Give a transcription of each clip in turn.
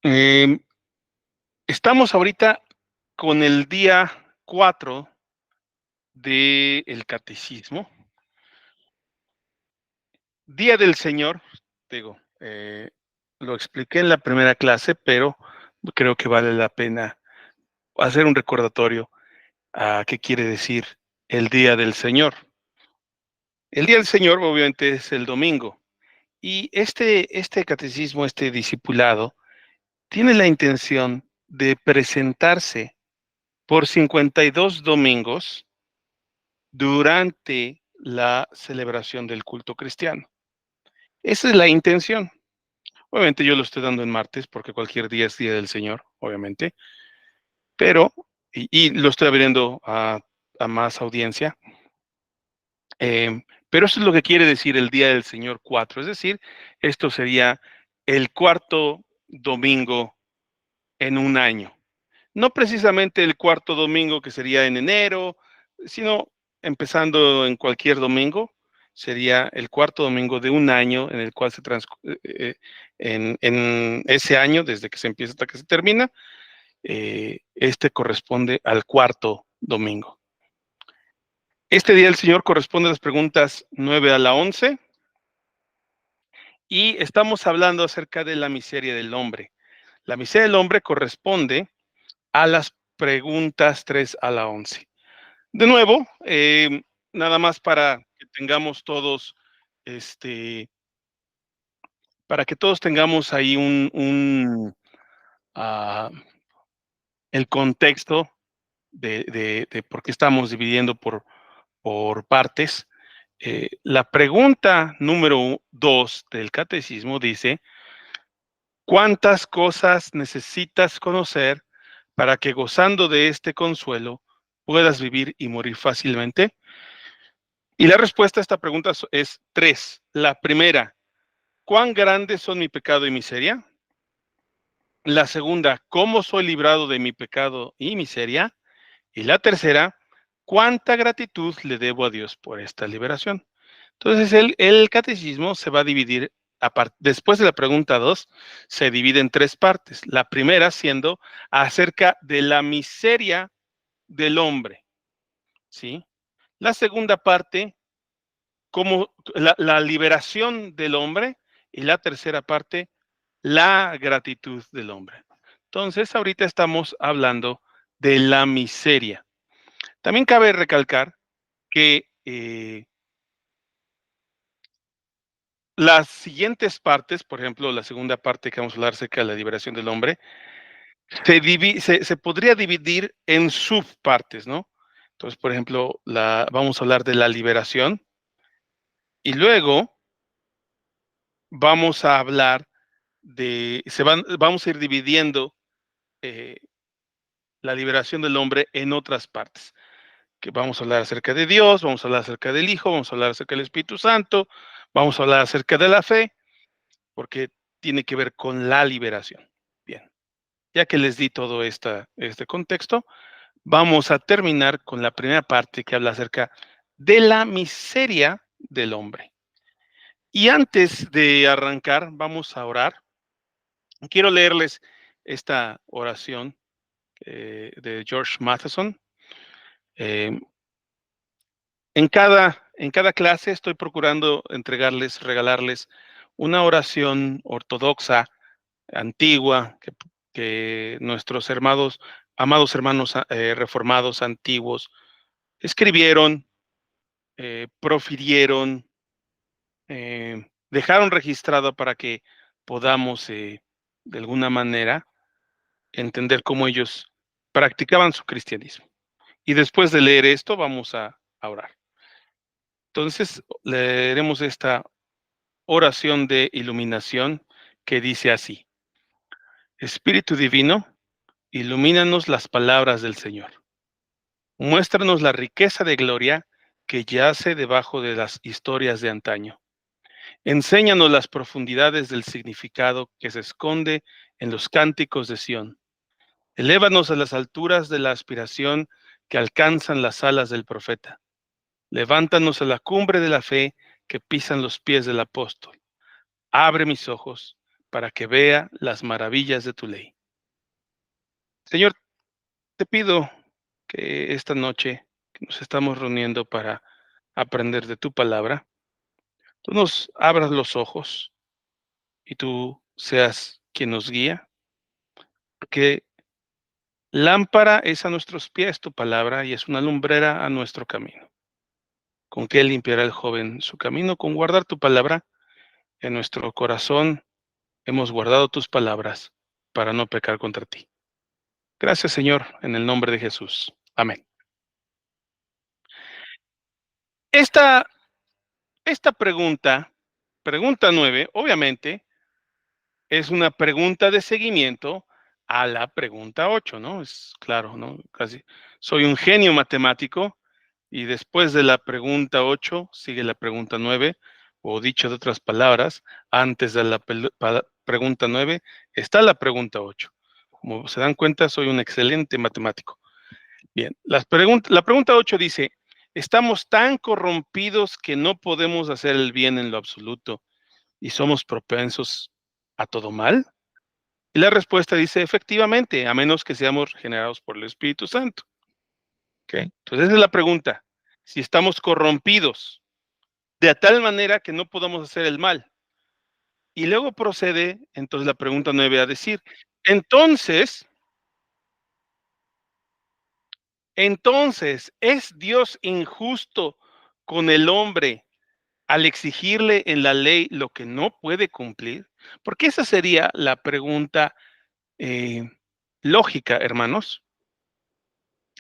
Em, Estamos ahorita con el día 4 del catecismo, Día del Señor, digo, lo expliqué en la primera clase, pero creo que vale la pena hacer un recordatorio a qué quiere decir el Día del Señor. El Día del Señor, obviamente, es el domingo, y este catecismo, este discipulado, tiene la intención de presentarse por 52 domingos durante la celebración del culto cristiano. Esa es la intención. Obviamente yo lo estoy dando en martes porque cualquier día es día del Señor, obviamente, pero, y lo estoy abriendo a más audiencia, pero eso es lo que quiere decir el día del Señor 4, es decir, esto sería el cuarto domingo en un año. No precisamente el cuarto domingo que sería en enero, sino empezando en cualquier domingo, sería el cuarto domingo de un año en el cual en ese año, desde que se empieza hasta que se termina, este corresponde al cuarto domingo. Este día del Señor corresponde a las preguntas 9 a la 11 y estamos hablando acerca de la miseria del hombre. La miseria del hombre corresponde a las preguntas 3 a la 11. De nuevo, nada más este, para que todos tengamos ahí ah, el contexto de por qué estamos dividiendo por partes. La pregunta número 2 del catecismo dice: ¿cuántas cosas necesitas conocer para que gozando de este consuelo puedas vivir y morir fácilmente? Y la respuesta a esta pregunta es tres. La primera: ¿cuán grandes son mi pecado y miseria? La segunda: ¿cómo soy librado de mi pecado y miseria? Y la tercera: ¿cuánta gratitud le debo a Dios por esta liberación? Entonces, el catecismo se va a dividir, después de la pregunta 2, se divide en tres partes. La primera siendo acerca de la miseria del hombre, ¿sí? La segunda parte, como la liberación del hombre, y la tercera parte, la gratitud del hombre. Entonces, ahorita estamos hablando de la miseria. También cabe recalcar que las siguientes partes, por ejemplo, la segunda parte que vamos a hablar acerca de la liberación del hombre, se podría dividir en subpartes, ¿no? Entonces, por ejemplo, vamos a hablar de la liberación y luego vamos a hablar vamos a ir dividiendo eh, la liberación del hombre en otras partes, que vamos a hablar acerca de Dios, vamos a hablar acerca del Hijo, vamos a hablar acerca del Espíritu Santo, vamos a hablar acerca de la fe, porque tiene que ver con la liberación. Bien, ya que les di todo este contexto, vamos a terminar con la primera parte que habla acerca de la miseria del hombre. Y antes de arrancar, vamos a orar. Quiero leerles esta oración de George Matheson. Eh, en cada clase estoy procurando regalarles una oración ortodoxa, antigua, que nuestros amados hermanos reformados antiguos escribieron, profirieron, dejaron registrado para que podamos, de alguna manera, entender cómo ellos practicaban su cristianismo. Y después de leer esto, vamos a orar. Entonces, leeremos esta oración de iluminación que dice así: Espíritu Divino, ilumínanos las palabras del Señor. Muéstranos la riqueza de gloria que yace debajo de las historias de antaño. Enséñanos las profundidades del significado que se esconde en los cánticos de Sión. Elévanos a las alturas de la aspiración que alcanzan las alas del profeta. Levántanos a la cumbre de la fe que pisan los pies del apóstol. Abre mis ojos para que vea las maravillas de tu ley. Señor, te pido que esta noche que nos estamos reuniendo para aprender de tu palabra, tú nos abras los ojos y tú seas quien nos guía, porque lámpara es a nuestros pies tu palabra y es una lumbrera a nuestro camino. ¿Con qué limpiará el joven su camino? Con guardar tu palabra en nuestro corazón. Hemos guardado tus palabras para no pecar contra ti. Gracias, Señor, en el nombre de Jesús. Amén. Esta, esta pregunta 9, obviamente, es una pregunta de seguimiento a la pregunta 8, ¿no? Es claro, ¿no? Casi soy un genio matemático y después de la pregunta 8 sigue la pregunta 9, o dicho de otras palabras, antes de la pregunta 9 está la pregunta 8. Como se dan cuenta, soy un excelente matemático. Bien, la pregunta 8 dice, ¿estamos tan corrompidos que no podemos hacer el bien en lo absoluto y somos propensos a todo mal? Y la respuesta dice, efectivamente, a menos que seamos generados por el Espíritu Santo. ¿Okay? Entonces, esa es la pregunta. Si estamos corrompidos de tal manera que no podamos hacer el mal. Y luego procede, entonces, la pregunta 9 a decir, entonces, ¿es Dios injusto con el hombre al exigirle en la ley lo que no puede cumplir? Porque esa sería la pregunta lógica, hermanos.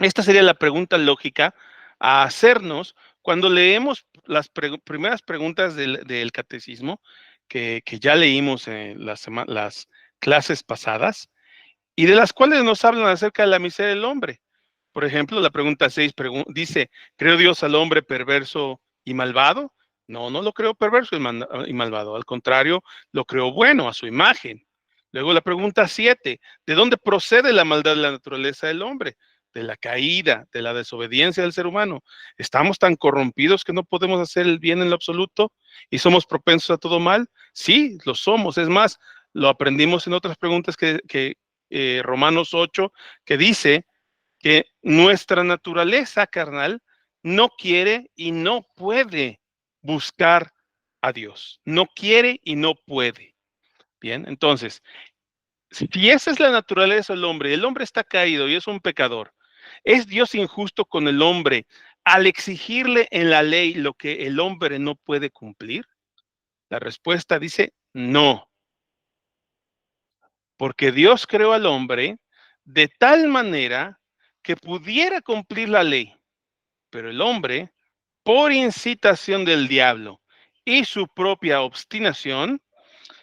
Esta sería la pregunta lógica a hacernos cuando leemos las primeras preguntas del catecismo que ya leímos en las clases pasadas y de las cuales nos hablan acerca de la miseria del hombre. Por ejemplo, la pregunta 6 dice, ¿creó Dios al hombre perverso y malvado? No, no lo creó perverso y malvado, al contrario, lo creó bueno a su imagen. Luego la pregunta 7, ¿de dónde procede la maldad de la naturaleza del hombre? De la caída, de la desobediencia del ser humano. ¿Estamos tan corrompidos que no podemos hacer el bien en lo absoluto y somos propensos a todo mal? Sí, lo somos. Es más, lo aprendimos en otras preguntas que Romanos 8, que dice que nuestra naturaleza carnal no quiere y no puede buscar a Dios. No quiere y no puede. Bien, entonces, si esa es la naturaleza del hombre, el hombre está caído y es un pecador, ¿es Dios injusto con el hombre al exigirle en la ley lo que el hombre no puede cumplir? La respuesta dice no, porque Dios creó al hombre de tal manera que pudiera cumplir la ley, pero el hombre, por incitación del diablo y su propia obstinación,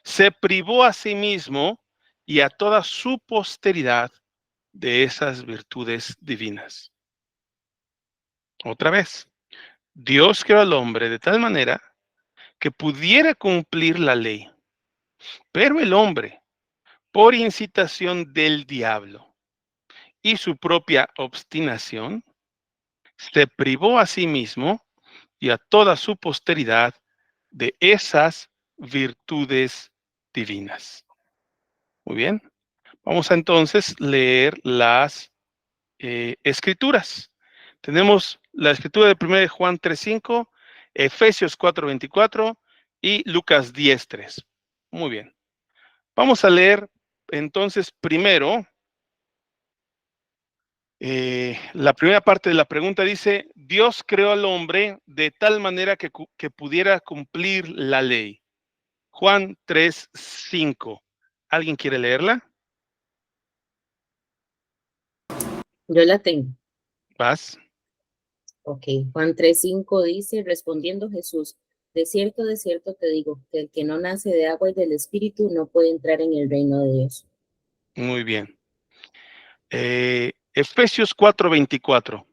se privó a sí mismo y a toda su posteridad de esas virtudes divinas. Otra vez, Dios creó al hombre de tal manera que pudiera cumplir la ley, pero el hombre, por incitación del diablo y su propia obstinación, se privó a sí mismo y a toda su posteridad de esas virtudes divinas. Muy bien, vamos a entonces leer las escrituras. Tenemos la escritura de 1 Juan 3:5, Efesios 4:24 y Lucas 10:3. Muy bien. Vamos a leer entonces primero la primera parte de la pregunta dice, Dios creó al hombre de tal manera que pudiera cumplir la ley. Juan 3:5. ¿Alguien quiere leerla? Yo la tengo. Vas. Ok, Juan 3:5 dice, respondiendo Jesús, de cierto te digo, que el que no nace de agua y del Espíritu no puede entrar en el reino de Dios. Muy bien. Efesios 4:24.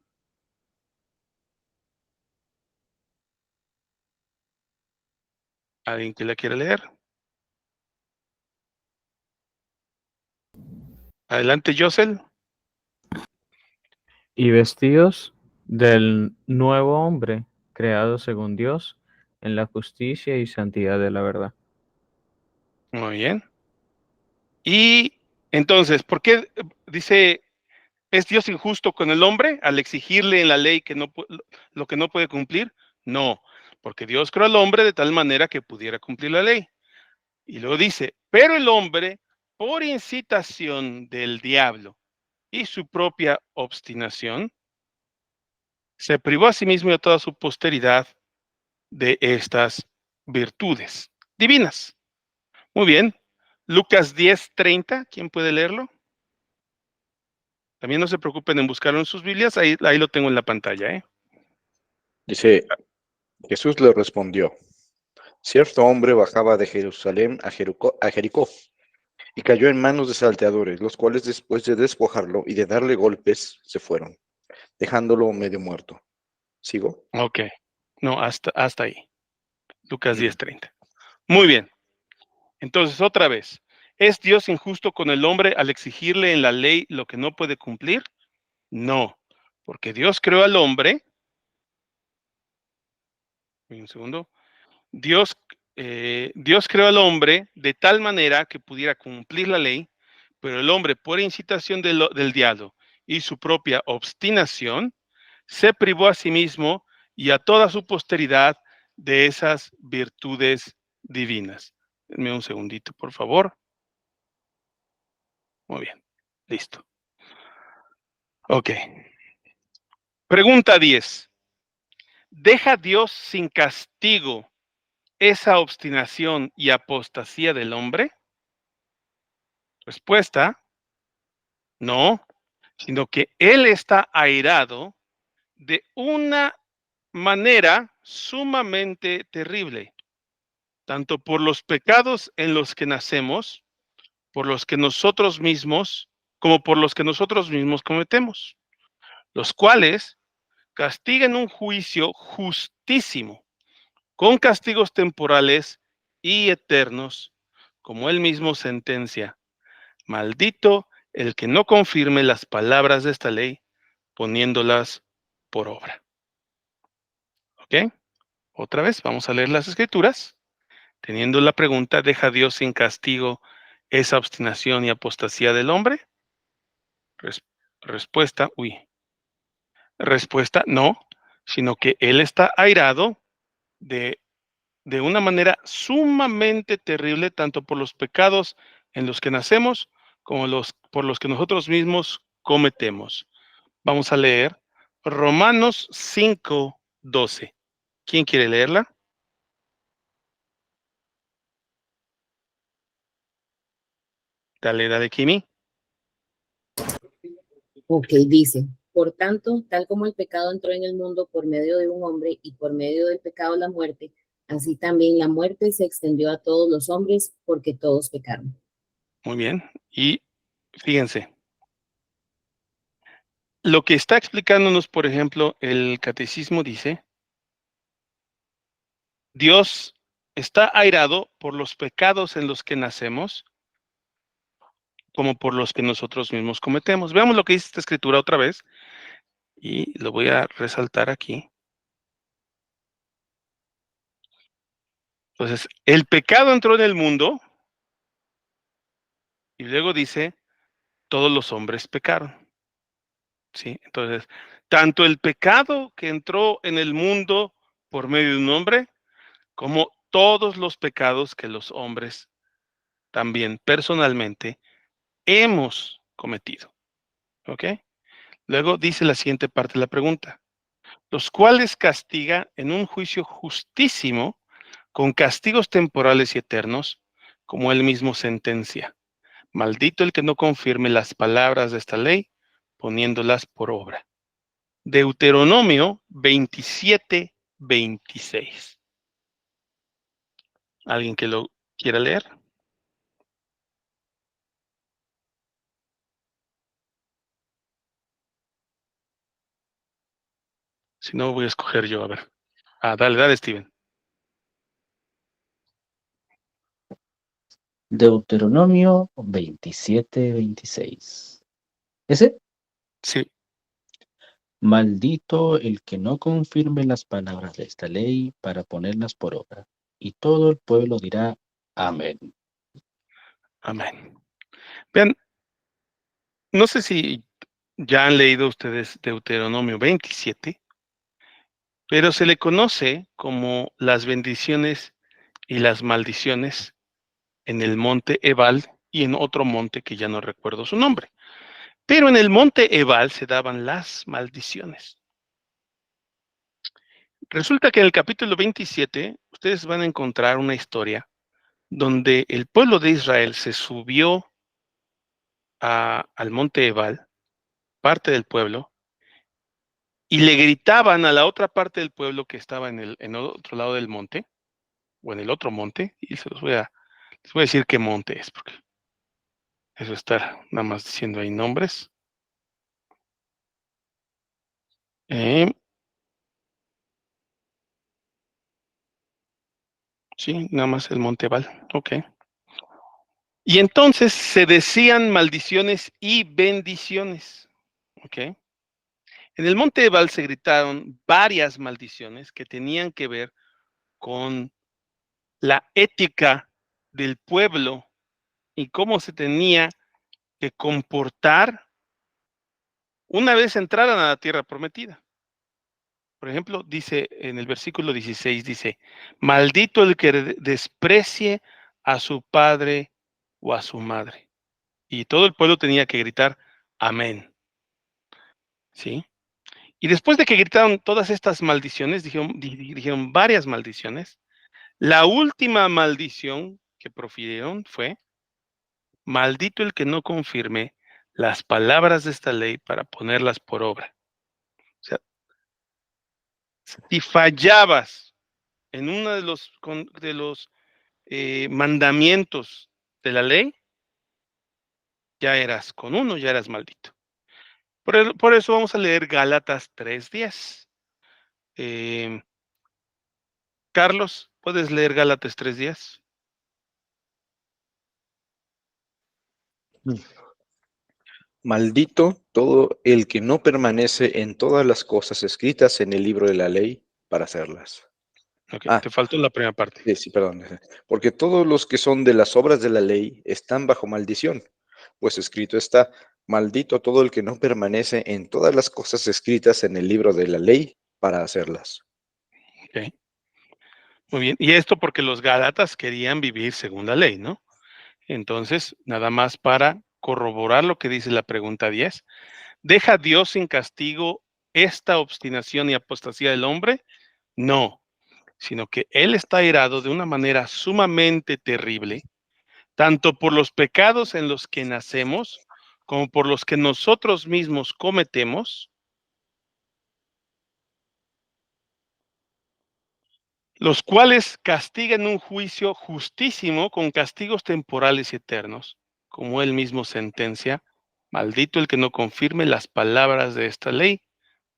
¿Alguien que la quiere leer? Adelante, Josel. Y vestidos del nuevo hombre, creado según Dios, en la justicia y santidad de la verdad. Muy bien. Y entonces, ¿por qué dice, es Dios injusto con el hombre al exigirle en la ley que no lo que no puede cumplir? No, porque Dios creó al hombre de tal manera que pudiera cumplir la ley. Y luego dice, pero el hombre, por incitación del diablo y su propia obstinación, se privó a sí mismo y a toda su posteridad de estas virtudes divinas. Muy bien. Lucas 10:30, ¿quién puede leerlo? También no se preocupen en buscarlo en sus Biblias, ahí lo tengo en la pantalla, ¿eh? Dice, Jesús le respondió, cierto hombre bajaba de Jerusalén a Jericó y cayó en manos de salteadores, los cuales después de despojarlo y de darle golpes, se fueron, dejándolo medio muerto. ¿Sigo? Ok. No, hasta ahí. Lucas Mm. 10:30. Muy bien. Entonces, otra vez, ¿es Dios injusto con el hombre al exigirle en la ley lo que no puede cumplir? No, porque Dios creó al hombre. Un segundo. Dios, Dios creó al hombre de tal manera que pudiera cumplir la ley, pero el hombre, por incitación del diablo y su propia obstinación, se privó a sí mismo y a toda su posteridad de esas virtudes divinas. Denme un segundito, por favor. Muy bien, listo. Ok. Pregunta 10. ¿Deja Dios sin castigo esa obstinación y apostasía del hombre? Respuesta, no, sino que Él está airado de una manera sumamente terrible, tanto por los pecados en los que nacemos, por los que nosotros mismos, como por los que nosotros mismos cometemos, los cuales castigan un juicio justísimo, con castigos temporales y eternos, como Él mismo sentencia. Maldito el que no confirme las palabras de esta ley, poniéndolas por obra. ¿Ok? Otra vez, vamos a leer las escrituras. Teniendo la pregunta, ¿deja Dios sin castigo esa obstinación y apostasía del hombre? Respuesta, respuesta, no, sino que Él está airado de, de una manera sumamente terrible, tanto por los pecados en los que nacemos, como por los que nosotros mismos cometemos. Vamos a leer Romanos 5:12. ¿Quién quiere leerla? Dale, Kimi. Ok, dice, por tanto, tal como el pecado entró en el mundo por medio de un hombre y por medio del pecado la muerte, así también la muerte se extendió a todos los hombres porque todos pecaron. Muy bien. Y fíjense, lo que está explicándonos, por ejemplo, el catecismo dice, Dios está airado por los pecados en los que nacemos, como por los que nosotros mismos cometemos. Veamos lo que dice esta escritura otra vez, y lo voy a resaltar aquí. Entonces, el pecado entró en el mundo, y luego dice, todos los hombres pecaron. ¿Sí? Entonces, tanto el pecado que entró en el mundo por medio de un hombre, como todos los pecados que los hombres también personalmente hemos cometido. ¿Ok? Luego dice la siguiente parte de la pregunta, los cuales castiga en un juicio justísimo con castigos temporales y eternos, como él mismo sentencia. Maldito el que no confirme las palabras de esta ley, poniéndolas por obra. Deuteronomio 27:26. ¿Alguien que lo quiera leer? Si no, voy a escoger yo, a ver. Dale, Steven. Deuteronomio 27:26. ¿Ese? Sí. Maldito el que no confirme las palabras de esta ley para ponerlas por obra. Y todo el pueblo dirá amén. Amén. Vean, no sé si ya han leído ustedes Deuteronomio 27, pero se le conoce como las bendiciones y las maldiciones en el monte Ebal y en otro monte que ya no recuerdo su nombre. Pero en el monte Ebal se daban las maldiciones. Resulta que en el capítulo 27 ustedes van a encontrar una historia donde el pueblo de Israel se subió al monte Ebal, parte del pueblo, y le gritaban a la otra parte del pueblo que estaba en el otro lado del monte, o en el otro monte, y les voy a decir qué monte es, porque eso está nada más diciendo ahí nombres. Eh, sí, nada más el monte Ebal, ok. Y entonces se decían maldiciones y bendiciones, ok. En el monte Ebal se gritaron varias maldiciones que tenían que ver con la ética del pueblo y cómo se tenía que comportar una vez entraran a la tierra prometida. Por ejemplo, dice en el versículo 16, dice, maldito el que desprecie a su padre o a su madre. Y todo el pueblo tenía que gritar, amén. ¿Sí? Y después de que gritaron todas estas maldiciones, dijeron varias maldiciones, la última maldición que profirieron fue, maldito el que no confirme las palabras de esta ley para ponerlas por obra. O sea, si fallabas en uno de los mandamientos de la ley, ya eras maldito. Por eso vamos a leer Gálatas 3:10. Carlos, ¿puedes leer Gálatas 3:10? Maldito todo el que no permanece en todas las cosas escritas en el libro de la ley para hacerlas. Ok, Ah, te faltó la primera parte. sí, perdón. Porque todos los que son de las obras de la ley están bajo maldición, pues escrito está, maldito todo el que no permanece en todas las cosas escritas en el libro de la ley para hacerlas. Ok, muy bien. Y esto porque los Gálatas querían vivir según la ley, ¿no? Entonces, nada más para corroborar lo que dice la pregunta 10. ¿Deja Dios sin castigo esta obstinación y apostasía del hombre? No, sino que Él está airado de una manera sumamente terrible, tanto por los pecados en los que nacemos, como por los que nosotros mismos cometemos, los cuales castigan un juicio justísimo con castigos temporales y eternos, como Él mismo sentencia, maldito el que no confirme las palabras de esta ley,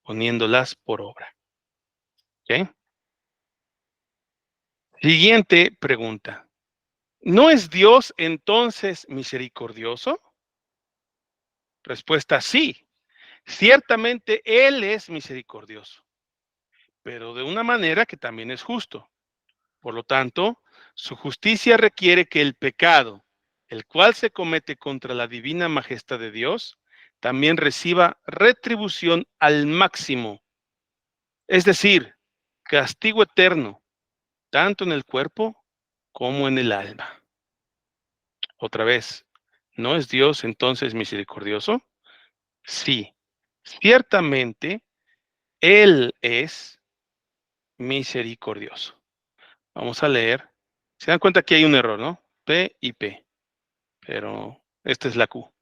poniéndolas por obra. ¿Ok? Siguiente pregunta. ¿No es Dios entonces misericordioso? Respuesta sí. Ciertamente Él es misericordioso, pero de una manera que también es justo. Por lo tanto, su justicia requiere que el pecado, el cual se comete contra la divina majestad de Dios, también reciba retribución al máximo, es decir, castigo eterno, tanto en el cuerpo como en el alma. Otra vez, ¿no es Dios entonces misericordioso? Sí, ciertamente Él es misericordioso. Vamos a leer. Se dan cuenta que hay un error, ¿no? P y P, pero esta es la Q.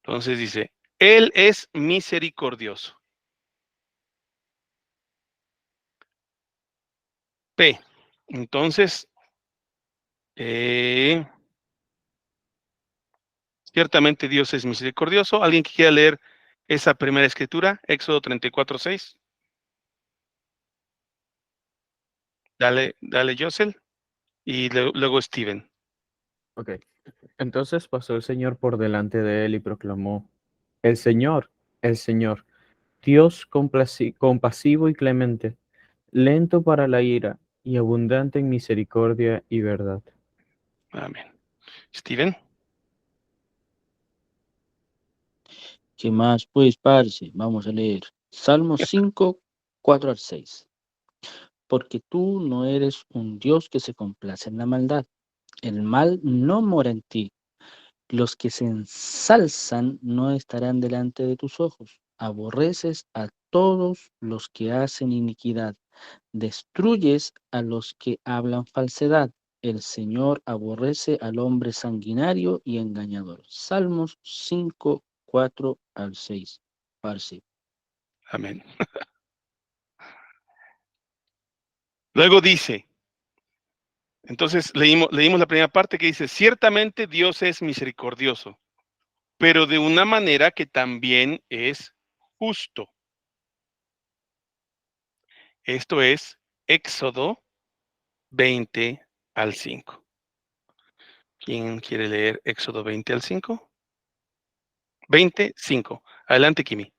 Entonces dice, Él es misericordioso. P. Entonces, ciertamente Dios es misericordioso. ¿Alguien que quiera leer esa primera escritura? Éxodo 34:6. Dale, Josel. Y luego Steven. Ok. Entonces pasó el Señor por delante de él y proclamó, el Señor, Dios compasivo y clemente, lento para la ira y abundante en misericordia y verdad. Amén. Steven. ¿Qué más? Pues, parce, vamos a leer. Salmo 5, 4 al 6. Porque tú no eres un Dios que se complace en la maldad. El mal no mora en ti. Los que se ensalzan no estarán delante de tus ojos. Aborreces a todos los que hacen iniquidad. Destruyes a los que hablan falsedad. El Señor aborrece al hombre sanguinario y engañador. Salmos 5, 4 al 6. Parce. Amén. Luego dice, entonces leímos la primera parte que dice, ciertamente Dios es misericordioso, pero de una manera que también es justo. Esto es Éxodo 20 al 5. ¿Quién quiere leer Éxodo 20 al 5? 25. Adelante, Kimi.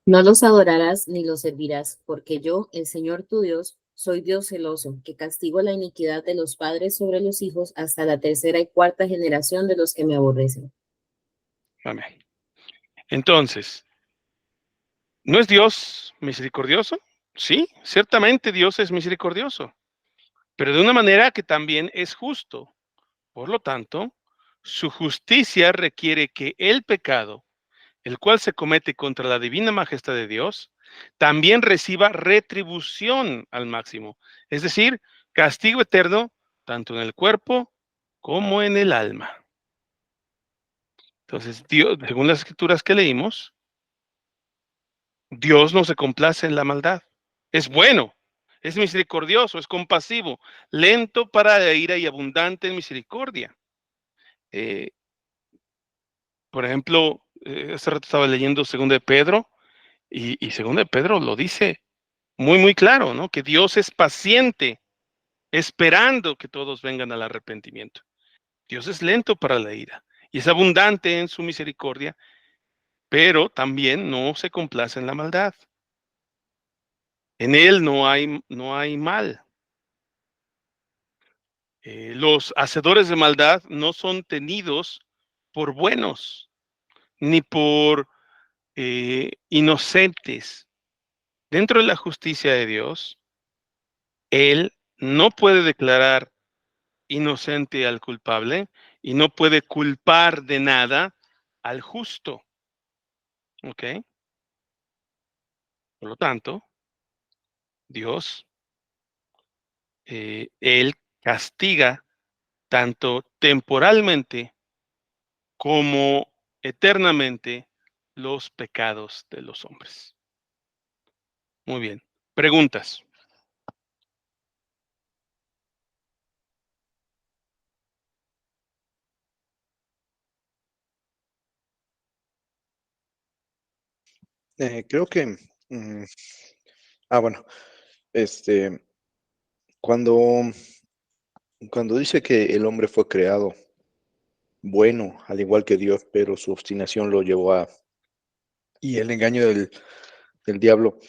No los adorarás ni los servirás, porque yo, el Señor tu Dios, soy Dios celoso, que castigo la iniquidad de los padres sobre los hijos hasta la tercera y cuarta generación de los que me aborrecen. Amén. Entonces, ¿no es Dios misericordioso? Sí, ciertamente Dios es misericordioso, pero de una manera que también es justo. Por lo tanto, su justicia requiere que el pecado, el cual se comete contra la divina majestad de Dios, también reciba retribución al máximo, es decir, castigo eterno, tanto en el cuerpo como en el alma. Entonces, Dios, según las escrituras que leímos, Dios no se complace en la maldad. Es bueno, es misericordioso, es compasivo, lento para la ira y abundante en misericordia. Eh, por ejemplo, hace rato estaba leyendo 2 de Pedro y 2 de Pedro lo dice muy, muy claro, ¿no? Que Dios es paciente, esperando que todos vengan al arrepentimiento. Dios es lento para la ira y es abundante en su misericordia, pero también no se complace en la maldad. En él no hay mal. Los hacedores de maldad no son tenidos por buenos, ni por inocentes. Dentro de la justicia de Dios, Él no puede declarar inocente al culpable y no puede culpar de nada al justo. ¿Ok? Por lo tanto, Dios, Él castiga tanto temporalmente como eternamente los pecados de los hombres. Muy bien. Preguntas. Creo que, mm, bueno, este, cuando, cuando dice que el hombre fue creado bueno, al igual que Dios, pero su obstinación lo llevó y el engaño del diablo,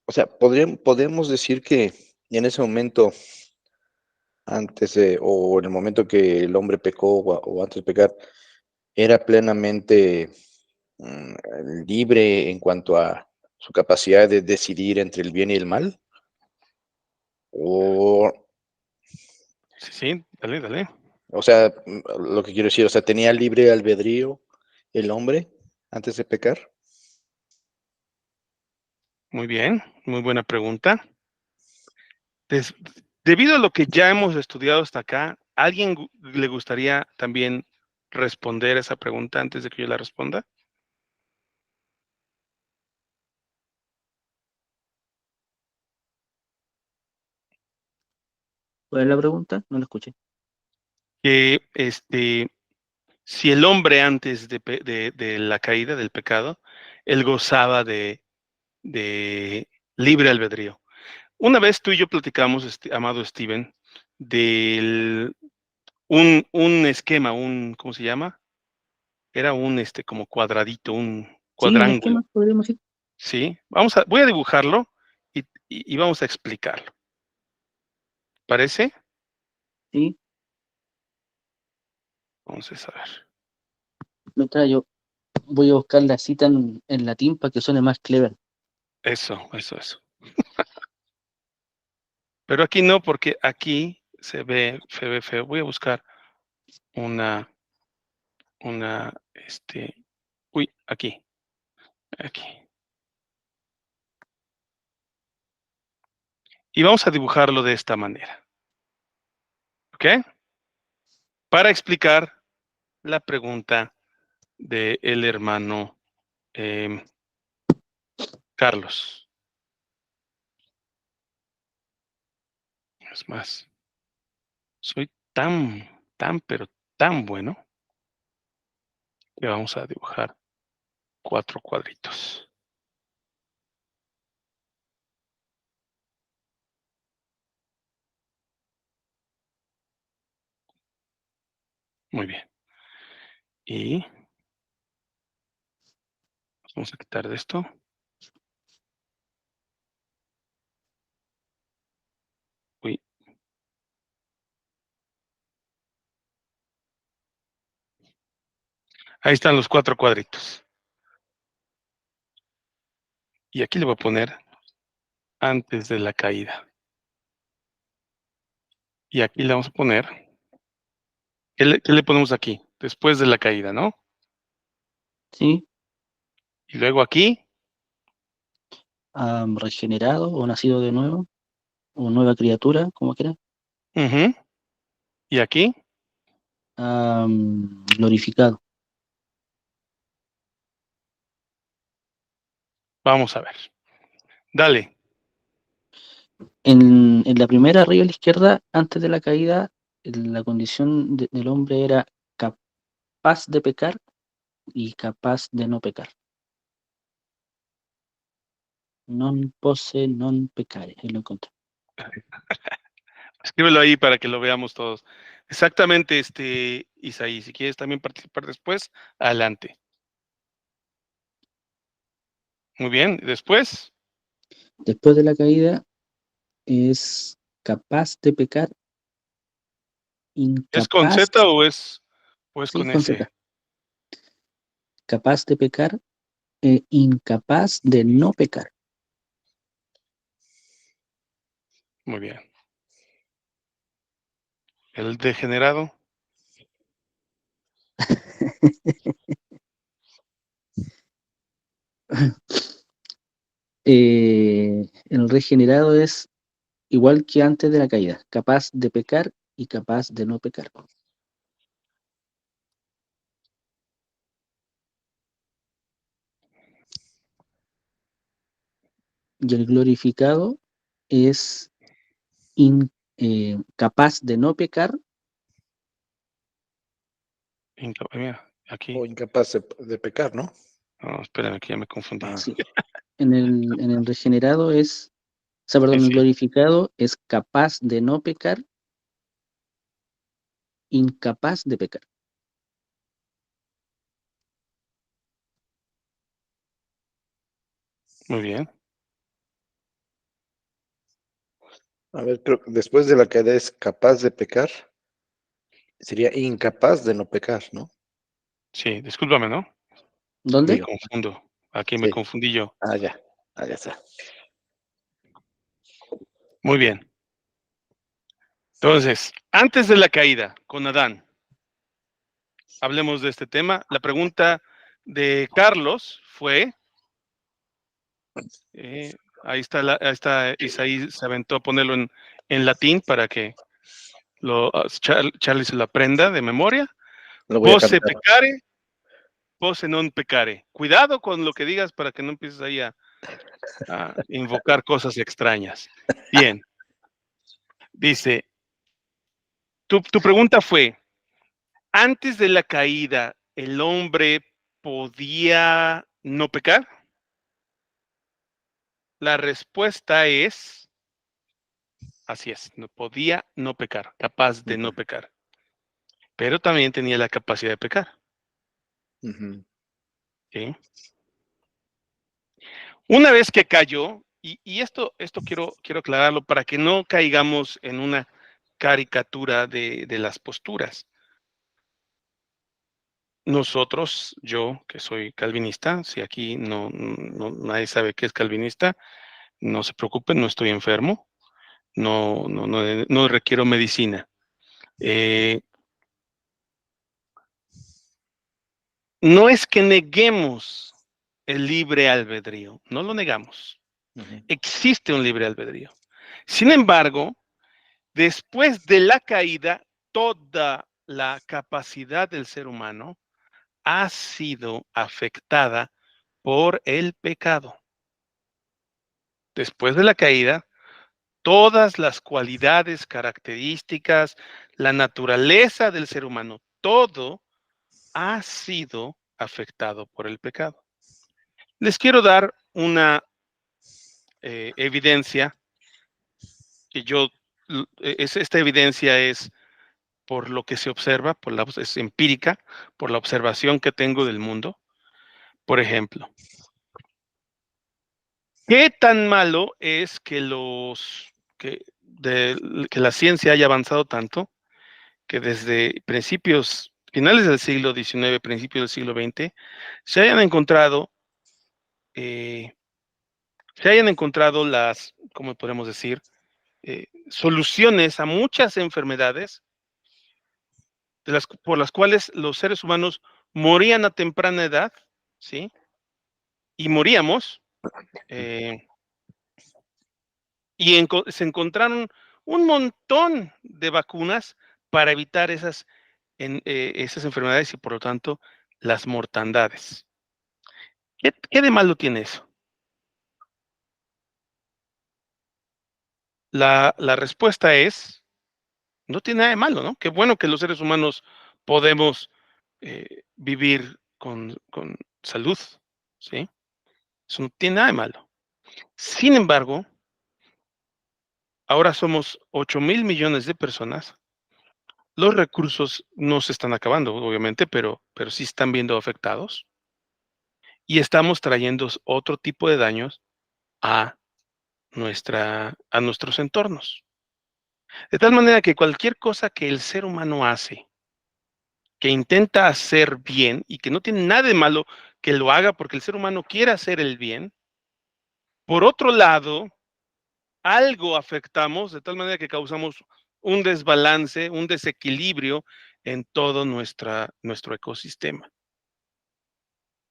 o sea, podemos decir que en ese momento, o en el momento que el hombre pecó, o antes de pecar, era plenamente libre en cuanto a su capacidad de decidir entre el bien y el mal, o, Sí, sí, dale, dale. o sea, lo que quiero decir, o sea, tenía libre albedrío el hombre antes de pecar. Muy bien, muy buena pregunta. Des- Debido a lo que ya hemos estudiado hasta acá, ¿alguien le gustaría también responder esa pregunta antes de que yo la responda? ¿Cuál es la pregunta? No la escuché. Que si el hombre antes de la caída del pecado, él gozaba de libre albedrío. Una vez tú y yo platicamos, amado Steven, del un esquema, ¿cómo se llama? Era un como cuadradito, un Sí, un cuadrángulo. esquema, podríamos decir. Sí, voy a dibujarlo y vamos a explicarlo. ¿Parece? Sí, Entonces, a ver. mientras yo voy a buscar la cita en latín para que suene más clever. Eso. Pero aquí no, porque aquí se ve feo. Voy a buscar una, uy, aquí. Y vamos a dibujarlo de esta manera. ¿Ok? Para explicar la pregunta del hermano Carlos. Es más, soy pero tan bueno que vamos a dibujar 4 cuadritos. Muy bien. Y vamos a quitar de esto. Uy. Ahí están los 4 cuadritos. Y aquí le voy a poner antes de la caída. Y aquí le vamos a poner, ¿qué le ponemos aquí? Después de la caída, ¿no? ¿Sí? Y luego aquí, Regenerado o nacido de nuevo, o nueva criatura, como quiera. ujú, y aquí, Glorificado. vamos a ver. Dale. En la primera, arriba a la izquierda, antes de la caída, la condición del hombre era capaz de pecar y capaz de no pecar. Non posse, non pecare. Ahí lo encontré. Escríbelo ahí para que lo veamos todos. Exactamente, Isaí, si quieres también participar después, adelante. Muy bien, después, Después de la caída es capaz de pecar, ¿es con incapaz, Z o es sí, con con S? Z, capaz de pecar e incapaz de no pecar. Muy bien. El degenerado, El regenerado es igual que antes de la caída, capaz de pecar y capaz de no pecar. Y el glorificado es capaz de no pecar, mira, aquí. O incapaz de pecar, ¿no? No, espérame que ya me confundí. Ah, sí. En el regenerado es, o sea, perdón, el Sí, glorificado es capaz de no pecar, incapaz de pecar. muy bien. a ver, creo que después de la caída es capaz de pecar. Sería incapaz de no pecar, ¿no? Sí, discúlpame, ¿no? Me ¿Dónde? Digo, confundo. Aquí me sí. confundí yo. Ah, ya. Ah, ya está. Muy bien. Entonces, antes de la caída con Adán, hablemos de este tema. La pregunta de Carlos fue, ahí está Isaí, se aventó a ponerlo en latín para que Charlie se lo aprenda de memoria. Lo voy a Posse cantar. pecare, posse non pecare. Cuidado con lo que digas para que no empieces ahí a invocar cosas extrañas. Bien, dice, tu pregunta fue, antes de la caída, ¿el hombre podía no pecar? La respuesta es, así es, no podía no pecar, capaz de no pecar, pero también tenía la capacidad de pecar. Ujú. ¿Sí? Una vez que cayó, y esto quiero aclararlo para que no caigamos en una caricatura de las posturas. nosotros, yo que soy calvinista, si aquí nadie sabe qué es calvinista, no se preocupen, no estoy enfermo, no requiero medicina. No es que neguemos el libre albedrío, no lo negamos. Existe un libre albedrío. Sin embargo, después de la caída, toda la capacidad del ser humano ha sido afectada por el pecado. Después de la caída, todas las cualidades, características, la naturaleza del ser humano, todo ha sido afectado por el pecado. Les quiero dar una evidencia que esta evidencia es por lo que se observa, es empírica, por la observación que tengo del mundo. Por ejemplo, ¿qué tan malo es que que la ciencia haya avanzado tanto que desde finales del siglo XIX, principios del siglo XX, se hayan encontrado ¿cómo podemos decir? Soluciones a muchas enfermedades por las cuales los seres humanos morían a temprana edad, ¿sí? Y moríamos, y se encontraron un montón de vacunas para evitar esas enfermedades y, por lo tanto, las mortandades. ¿Qué de malo tiene eso? La respuesta es, no tiene nada de malo, ¿no? Qué bueno que los seres humanos podemos vivir con salud, ¿sí? Eso no tiene nada de malo. Sin embargo, ahora somos 8,000 millones de personas. Los recursos no se están acabando, obviamente, pero sí están viendo afectados. Y estamos trayendo otro tipo de daños a nuestros entornos. De tal manera que cualquier cosa que el ser humano hace, que intenta hacer bien y que no tiene nada de malo que lo haga porque el ser humano quiere hacer el bien, por otro lado, algo afectamos de tal manera que causamos un desbalance, un desequilibrio en todo nuestro ecosistema.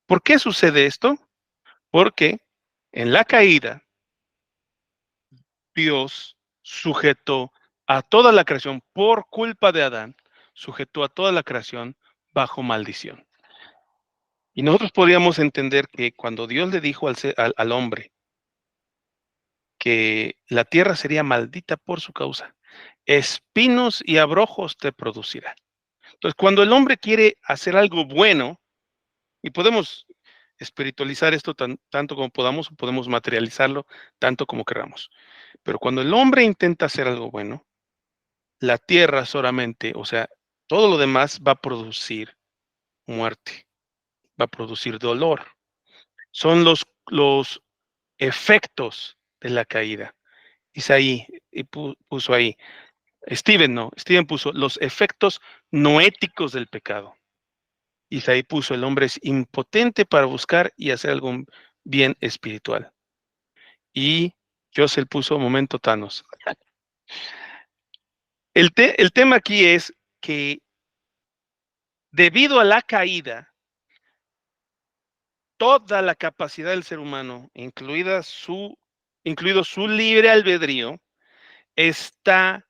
¿Por qué sucede esto? Porque en la caída, Dios sujetó a toda la creación por culpa de Adán, sujetó a toda la creación bajo maldición. Y nosotros podríamos entender que cuando Dios le dijo al hombre que la tierra sería maldita por su causa, espinos y abrojos te producirá. Entonces, cuando el hombre quiere hacer algo bueno, y podemos espiritualizar esto tanto como podemos materializarlo tanto como queramos, pero cuando el hombre intenta hacer algo bueno, la tierra solamente, o sea, todo lo demás va a producir muerte, va a producir dolor. Son los efectos de la caída. Isaí puso ahí, Steven puso los efectos noéticos del pecado. Isaí puso, el hombre es impotente para buscar y hacer algún bien espiritual. Y Josel puso, momento Thanos. El tema aquí es que debido a la caída, toda la capacidad del ser humano, incluido su libre albedrío, está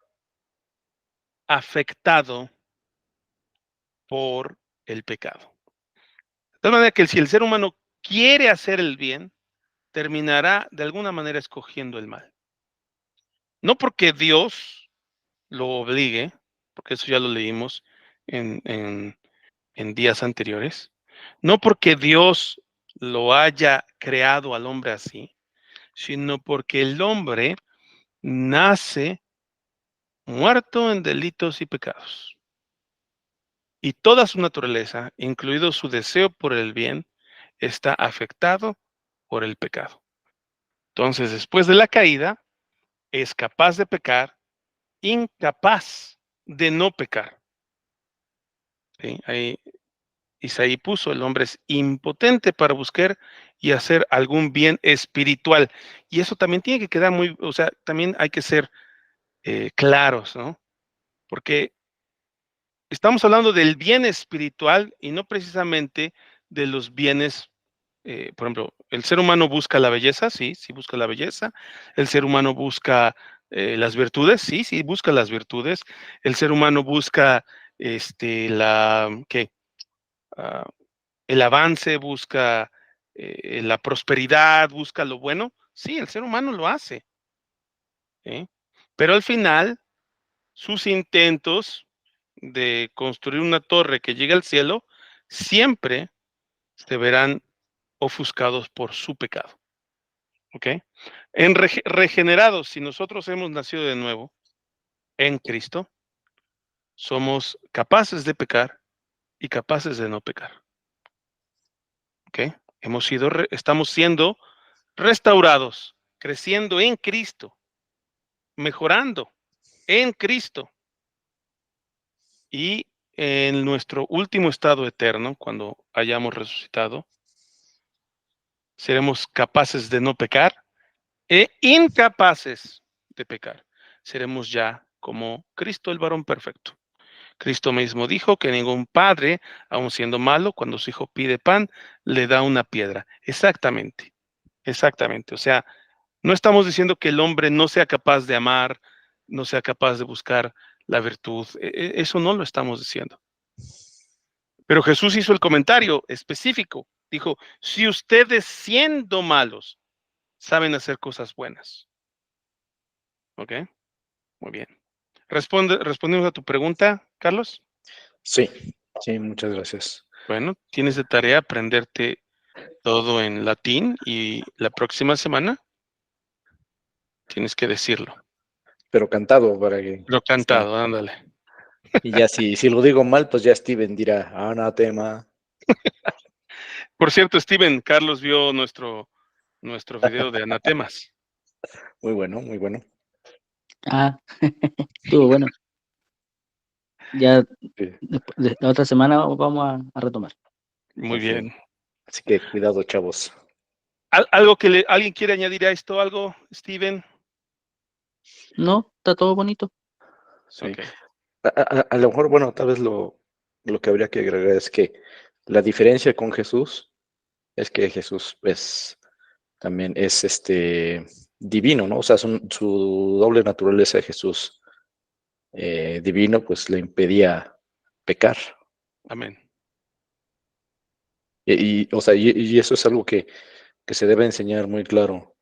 afectado por el pecado. De tal manera que si el ser humano quiere hacer el bien, terminará de alguna manera escogiendo el mal. No porque Dios lo obligue, porque eso ya lo leímos en días anteriores, no porque Dios lo haya creado al hombre así, sino porque el hombre nace muerto en delitos y pecados. Y toda su naturaleza, incluido su deseo por el bien, está afectado por el pecado. Entonces, después de la caída, es capaz de pecar, incapaz de no pecar. ¿Sí? Isaí puso, el hombre es impotente para buscar y hacer algún bien espiritual. Y eso también tiene que quedar muy, o sea, también hay que ser claros, ¿no? Porque estamos hablando del bien espiritual y no precisamente de los bienes, por ejemplo, el ser humano busca la belleza, sí, sí busca la belleza. El ser humano busca las virtudes, sí, sí busca las virtudes. El ser humano busca ¿qué? Ah, el avance, busca la prosperidad, busca lo bueno. Sí, el ser humano lo hace, ¿sí? Pero al final, sus intentos de construir una torre que llegue al cielo siempre se verán ofuscados por su pecado. ¿Ok? Regenerados, si nosotros hemos nacido de nuevo en Cristo, somos capaces de pecar y capaces de no pecar. ¿Ok? Estamos siendo restaurados, creciendo en Cristo, mejorando en Cristo. Y en nuestro último estado eterno, cuando hayamos resucitado, seremos capaces de no pecar e incapaces de pecar. Seremos ya como Cristo, el varón perfecto. Cristo mismo dijo que ningún padre, aun siendo malo, cuando su hijo pide pan, le da una piedra. Exactamente, exactamente. O sea, no estamos diciendo que el hombre no sea capaz de amar, no sea capaz de buscar la virtud. Eso no lo estamos diciendo. Pero Jesús hizo el comentario específico. Dijo, si ustedes siendo malos saben hacer cosas buenas. ¿Ok? Muy bien. ¿Respondimos a tu pregunta, Carlos? Sí, sí, muchas gracias. Bueno, tienes de tarea aprenderte todo en latín y la próxima semana tienes que decirlo. Pero cantado para que... Lo cantado, ándale. Y ya si lo digo mal, pues ya Steven dirá, anatema. Por cierto, Steven, Carlos vio nuestro video de anatemas. Muy bueno, muy bueno. Ah, estuvo bueno. Ya Sí. la otra semana vamos a retomar. Muy Así, bien. así que cuidado, chavos. ¿Algo que alguien quiere añadir a esto? ¿Algo, Steven? No, está todo bonito. Sí. Ok. A lo mejor, bueno, tal vez lo que habría que agregar es que la diferencia con Jesús es que Jesús, pues, también es divino, ¿no? O sea, su doble naturaleza de Jesús divino, pues le impedía pecar. Amén. O sea, y eso es algo que se debe enseñar muy claro.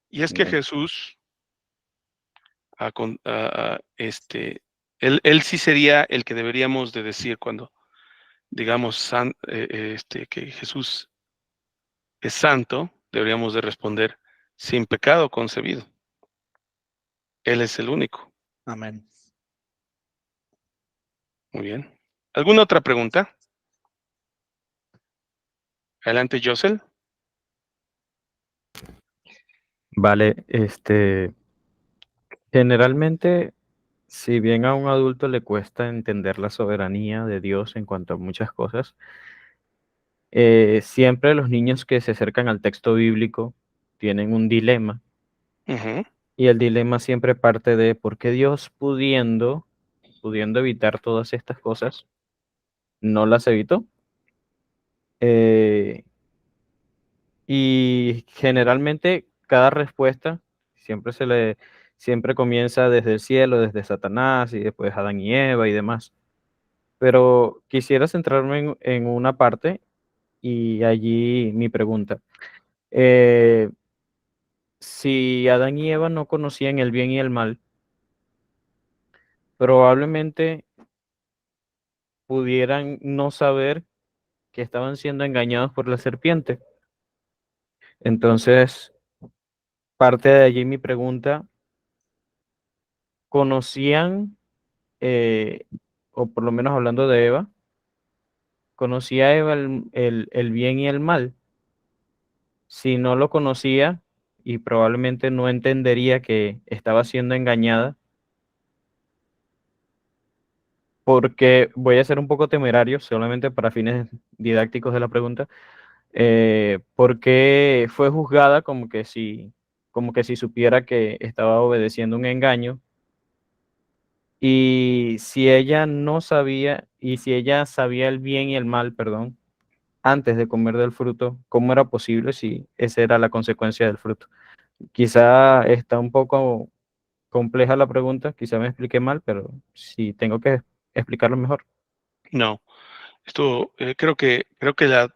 Y es que en- Jesús, él sí sería el que deberíamos de decir cuando digamos que Jesús es santo, deberíamos de responder sin pecado concebido. Él es el único. Amén. Muy bien. ¿Alguna otra pregunta? Adelante, Josel. Vale, generalmente, si bien a un adulto le cuesta entender la soberanía de Dios en cuanto a muchas cosas, siempre los niños que se acercan al texto bíblico tienen un dilema, Ujú. y el dilema siempre parte de por qué Dios pudiendo evitar todas estas cosas, no las evitó. Eh, y generalmente cada respuesta siempre comienza desde el cielo, desde Satanás y después Adán y Eva y demás. Pero quisiera centrarme en una parte y allí mi pregunta. Eh, si Adán y Eva no conocían el bien y el mal, probablemente pudieran no saber que estaban siendo engañados por la serpiente. Entonces, parte de allí mi pregunta, ¿conocían, eh, o por lo menos hablando de Eva, conocía Eva el bien y el mal? Si no lo conocía y probablemente no entendería que estaba siendo engañada, porque voy a ser un poco temerario, solamente para fines didácticos de la pregunta, porque fue juzgada como que si supiera que estaba obedeciendo un engaño, y si ella no sabía, y si ella sabía el bien y el mal, perdón, antes de comer del fruto, ¿cómo era posible si esa era la consecuencia del fruto? Quizá está un poco compleja la pregunta, quizá me expliqué mal, pero si tengo que explicarlo mejor. No, esto creo que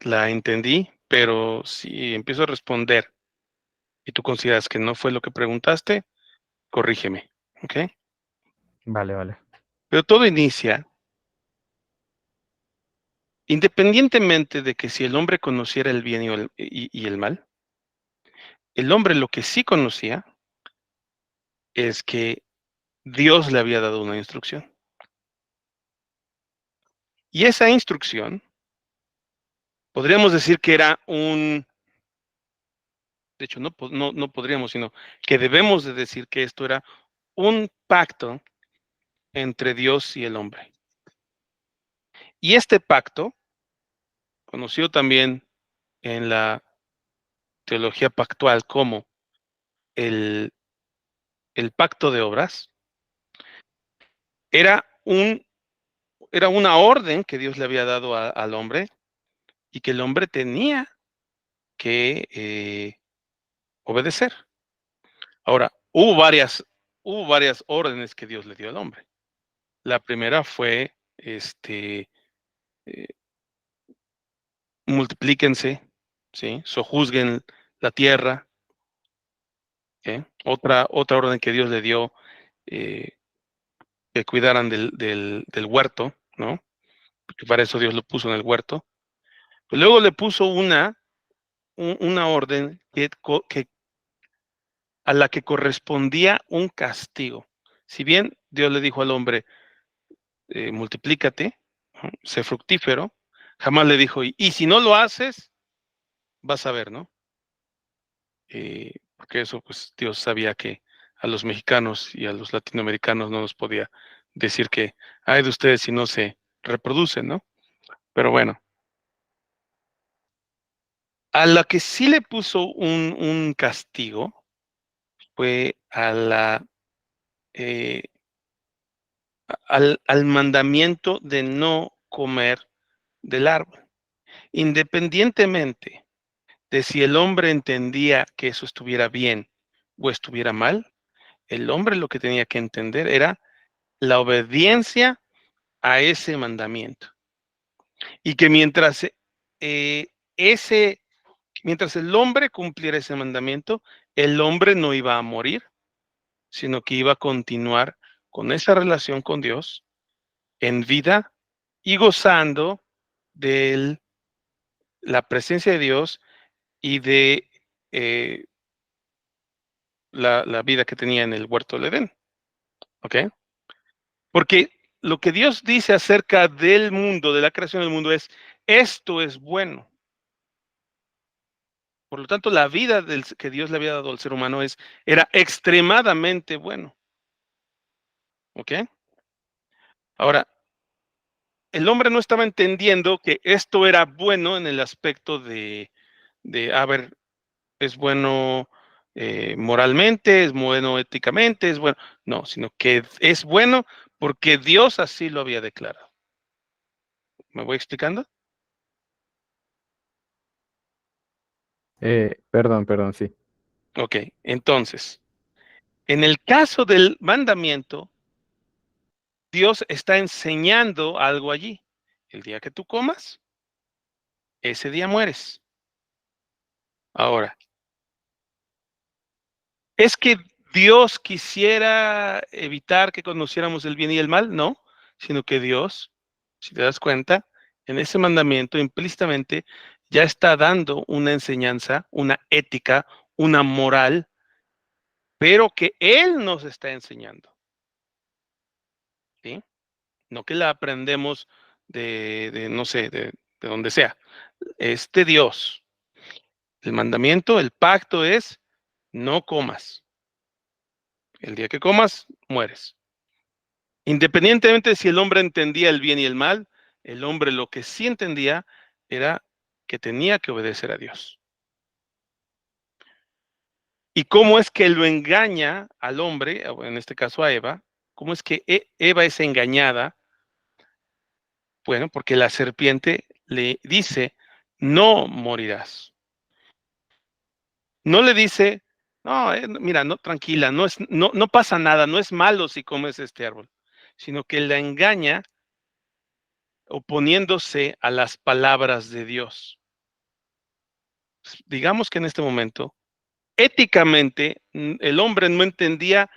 la entendí, pero si empiezo a responder y tú consideras que no fue lo que preguntaste, corrígeme, ¿ok? Vale, vale. Pero todo inicia, independientemente de que si el hombre conociera el bien y el mal, el hombre lo que sí conocía es que Dios le había dado una instrucción. Y esa instrucción, podríamos decir que era de hecho, no podríamos, sino que debemos de decir que esto era un pacto entre Dios y el hombre. Y este pacto, conocido también en la teología pactual como el, el pacto de obras, era, era una orden que Dios le había dado al hombre y que el hombre tenía que obedecer. Ahora, hubo varias órdenes que Dios le dio al hombre. La primera fue, eh, multiplíquense, ¿sí? Sojuzguen la tierra, ¿ok? Otra orden que Dios le dio, eh, que cuidaran del huerto, ¿no? Porque para eso Dios lo puso en el huerto. Pero luego le puso una orden a la que correspondía un castigo. Si bien Dios le dijo al hombre, multiplícate, ¿no? Sé fructífero, jamás le dijo, y si no lo haces, vas a ver, ¿no? Porque eso, pues Dios sabía que a los mexicanos y a los latinoamericanos no nos podía decir que hay de ustedes si no se reproducen, ¿no? Pero bueno, a la que sí le puso un castigo fue eh, al mandamiento de no comer del árbol, independientemente de si el hombre entendía que eso estuviera bien o estuviera mal. El hombre lo que tenía que entender era la obediencia a ese mandamiento. Y que eh, ese, mientras el hombre cumpliera ese mandamiento, el hombre no iba a morir, sino que iba a continuar con esa relación con Dios en vida y gozando de la presencia de Dios y de eh, la vida que tenía en el huerto del Edén. ¿Ok? Porque lo que Dios dice acerca del mundo, de la creación del mundo, es: esto es bueno. Por lo tanto, la vida que Dios le había dado al ser humano era extremadamente bueno. ¿Ok? Ahora, el hombre no estaba entendiendo que esto era bueno en el aspecto a ver, es bueno moralmente, es bueno éticamente, es bueno. No, sino que es bueno porque Dios así lo había declarado. ¿Me voy explicando? Perdón, sí. Ok, entonces, en el caso del mandamiento, Dios está enseñando algo allí. El día que tú comas, ese día mueres. Ahora, ¿es que Dios quisiera evitar que conociéramos el bien y el mal? No, sino que Dios, si te das cuenta, en ese mandamiento implícitamente ya está dando una enseñanza, una ética, una moral, pero que Él nos está enseñando, ¿sí? No que la aprendemos no sé, de donde sea. Este Dios, el mandamiento, el pacto es: no comas. El día que comas, mueres. Independientemente de si el hombre entendía el bien y el mal, el hombre lo que sí entendía era que tenía que obedecer a Dios. ¿Y cómo es que lo engaña al hombre, o en este caso a Eva? ¿Cómo es que Eva es engañada? Bueno, porque la serpiente le dice, no morirás. No le dice, no, mira, no, tranquila, no pasa nada, no es malo si comes este árbol, sino que la engaña oponiéndose a las palabras de Dios. Digamos que en este momento, éticamente, el hombre no entendía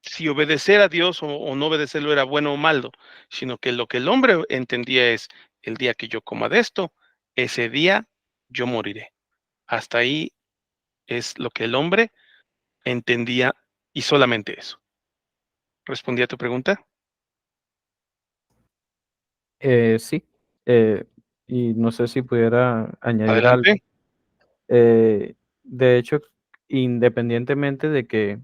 si obedecer a Dios o no obedecerlo era bueno o malo, sino que lo que el hombre entendía es, el día que yo coma de esto, ese día yo moriré. Hasta ahí es lo que el hombre entendía y solamente eso. ¿Respondí a tu pregunta? Sí, y no sé si pudiera añadir algo. Adelante. De hecho, independientemente de que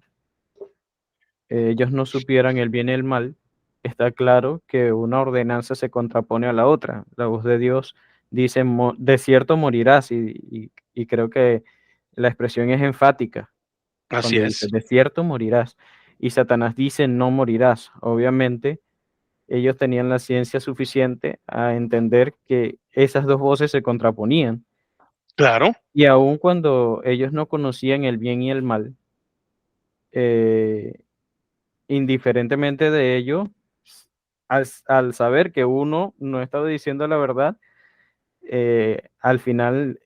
ellos no supieran el bien y el mal, está claro que una ordenanza se contrapone a la otra. La voz de Dios dice, de cierto morirás, y creo que la expresión es enfática Así cuando dice, es. de cierto morirás. Y Satanás dice, no morirás. Obviamente, ellos tenían la ciencia suficiente a entender que esas dos voces se contraponían. Claro, Y aun cuando ellos no conocían el bien y el mal, eh, indiferentemente de ello, al saber que uno no estaba diciendo la verdad, al final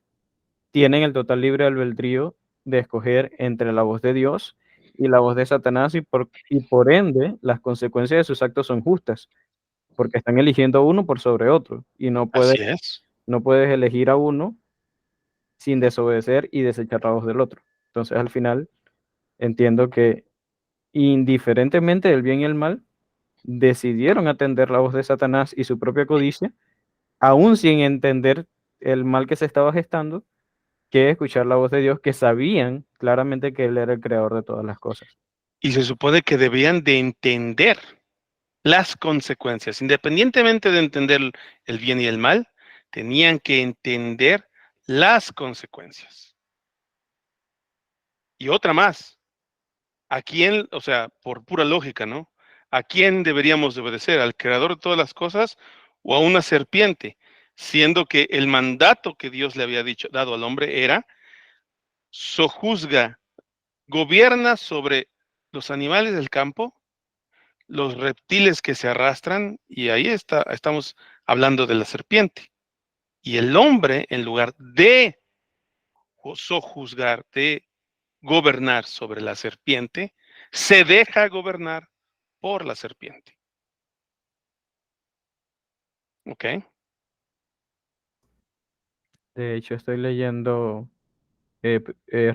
tienen el total libre albedrío de escoger entre la voz de Dios y la voz de Satanás, y por ende las consecuencias de sus actos son justas, porque están eligiendo a uno por sobre otro, y así es. no puedes elegir a uno sin desobedecer y desechar la voz del otro. Entonces, al final, entiendo que indiferentemente del bien y el mal, decidieron atender la voz de Satanás y su propia codicia, aún sin entender el mal que se estaba gestando, que escuchar la voz de Dios, que sabían claramente que Él era el creador de todas las cosas. Y se supone que debían de entender las consecuencias, independientemente de entender el bien y el mal, tenían que entender las consecuencias. Y otra más, ¿a quién, o sea, por pura lógica, ¿no? ¿A quién deberíamos de obedecer? ¿Al creador de todas las cosas o a una serpiente? Siendo que el mandato que Dios le había dado al hombre era, sojuzga, gobierna sobre los animales del campo, los reptiles que se arrastran, y ahí estamos hablando de la serpiente. Y el hombre, en lugar de sojuzgar, de gobernar sobre la serpiente, se deja gobernar por la serpiente. ¿Ok? De hecho, estoy leyendo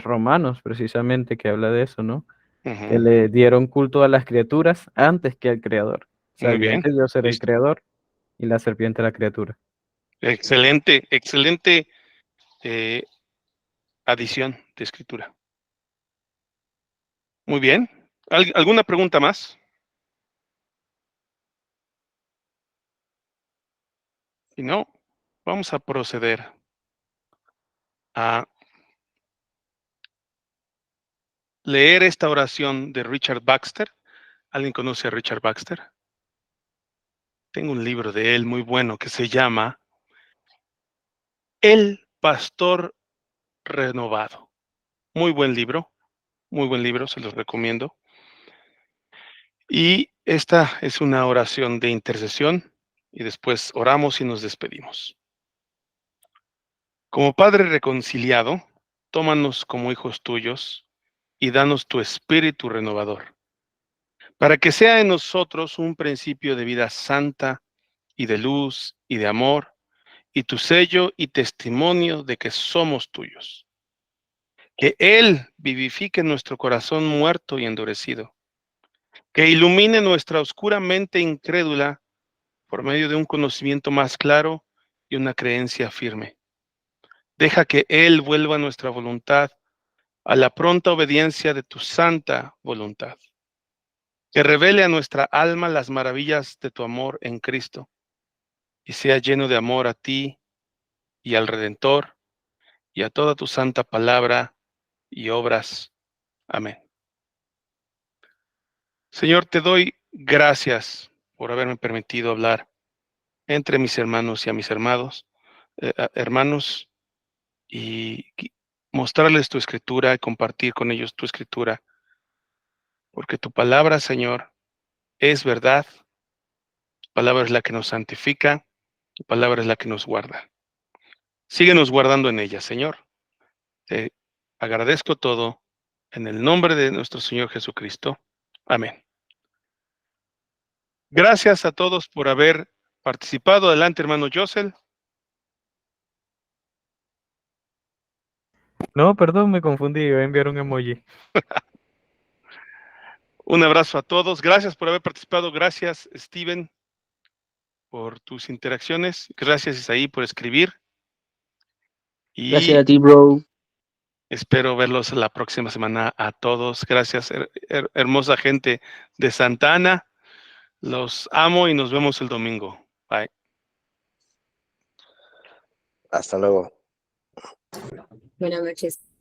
Romanos, precisamente, que habla de eso, ¿no? Que Ujú. le dieron culto a las criaturas antes que al creador. Muy Sabían bien. que Dios era el Listo. creador y la serpiente la criatura. Excelente, excelente eh, adición de escritura. Muy bien. ¿Alguna pregunta más? Si no, vamos a proceder a leer esta oración de Richard Baxter. ¿Alguien conoce a Richard Baxter? Tengo un libro de él muy bueno que se llama El Pastor Renovado. Muy buen libro, se los recomiendo. Y esta es una oración de intercesión y después oramos y nos despedimos. Como Padre reconciliado, tómanos como hijos tuyos y danos tu espíritu renovador, para que sea en nosotros un principio de vida santa y de luz y de amor, y tu sello y testimonio de que somos tuyos. Que Él vivifique nuestro corazón muerto y endurecido, que ilumine nuestra oscura mente incrédula por medio de un conocimiento más claro y una creencia firme. Deja que Él vuelva nuestra voluntad a la pronta obediencia de tu santa voluntad. que revele a nuestra alma las maravillas de tu amor en Cristo, y sea lleno de amor a ti y al Redentor, y a toda tu santa palabra y obras. Amén. Señor, te doy gracias por haberme permitido hablar entre mis hermanos y a mis hermanos, y mostrarles tu escritura y compartir con ellos tu escritura, porque tu palabra, Señor, es verdad, tu palabra es la que nos santifica, tu palabra es la que nos guarda. Síguenos guardando en ella, Señor. Te agradezco todo en el nombre de nuestro Señor Jesucristo. Amén. Gracias a todos por haber participado. Adelante, hermano Josel. No, perdón, me confundí, iba a enviar un emoji. Un abrazo a todos. Gracias por haber participado. Gracias, Steven, por tus interacciones. Gracias, Isaí, por escribir. Gracias Y a ti, bro. espero verlos la próxima semana a todos. Gracias, hermosa gente de Santa Ana. Los amo y nos vemos el domingo. Bye. Hasta luego. Buenas noches.